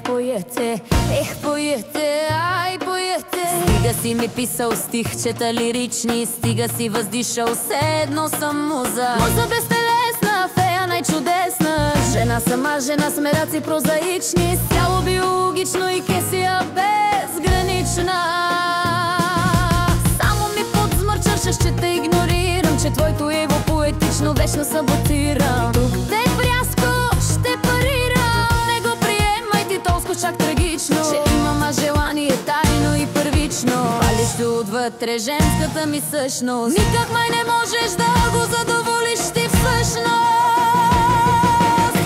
поете, ай поете. Стига си ми писал стихчета лирични, стига си въздишал все едно съм муза. Муза безтелесна, фея най-чудесна, жена сама, жена с мераци прозаични, с тяло биологично и кесия безгранична. Само ми подзмърчаш, че те игнорирам, че твоето ево поетично вечно саботирам. Тук те брязко ще парирам, не го приемай ти толкова чак трагично, че имам желание тайно и първично, палещо отвътре женската ми същност. Никак май не можеш да го задоволиш ти всъщност.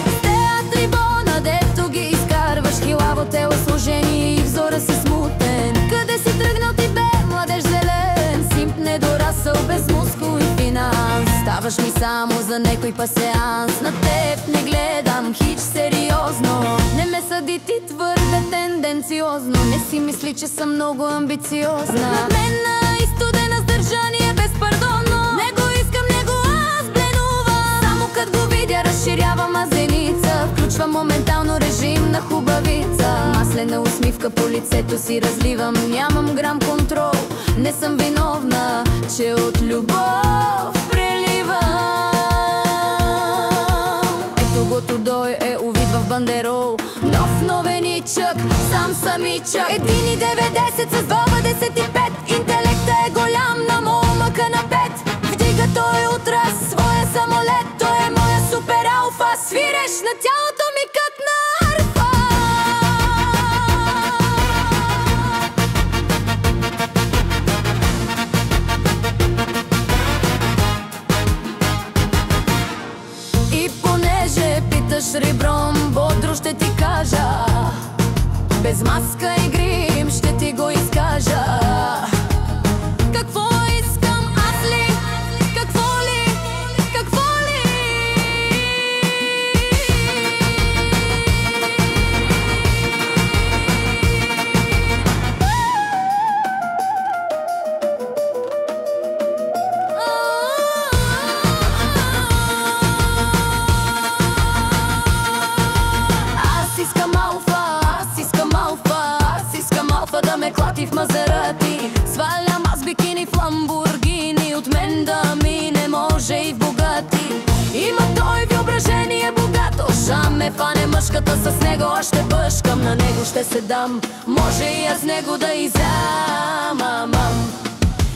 С театри бона, дето ги изкарваш, хилаво тело сложение и взора си смутен. Къде си тръгнал ти бе, младеж зелен, симп недорасъл без мускул и финанс. Ставаш ми само за некой пасеанс, на теб не гледам хич сериозно. Не ме съди ти твърде тенденциозно, не си мисли, че съм много амбициозна. Надменна и студена с държание безпардонно, не го искам, него аз бленувам. Само кът го видя разширява мазеница, включва моментално режим на хубавица. Маслена усмивка по лицето си разливам, нямам грам контрол, не съм виновна, че от любов преливам. Ето го Тодой е увид в бандерол, нов новеничък, сам самичък. 1,90 с 25, интелекта е голям, на момъка на 5. Вдига той отраз своя самолет, той е моя супер алфа. Свиреш на тялото ми кът на арфа. И понеже питаш ребром, бодро ще ти кажа, без маска и грим ще ти го изкажа. Какво искам аз ли? Какво ли? Какво ли? Аз искам алфа, аз искам алфа, аз искам алфа да ме клати в Мазерати. Свалям аз бикини в Ламбургини, от мен да ми не може и в Богати. Има той въображение богато, шам ме фане мъжката, с него аз ще бъшкам, на него ще се дам, може и аз него да изамамам.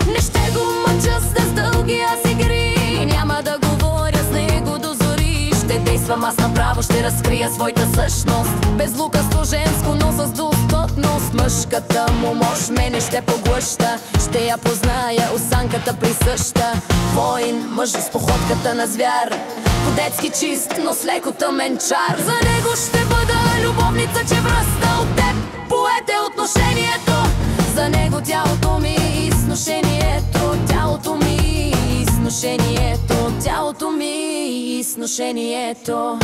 Не ще го мъча с дълги аз игри, няма да говоря с него до зори. Ще действам аз направо, ще разкрия своята същност, безлукавство женско, но с достъпност. Мъжката му мощ мене ще поглъща, ще я позная осанката присъща. Воин, мъж с походката на звяр, по-детски чист, но с леко тъмен чар. За него ще бъда любовница, че връста от теб поете отношението. За него тялото ми и сношението, тялото ми и сношението, тялото ми и сношението.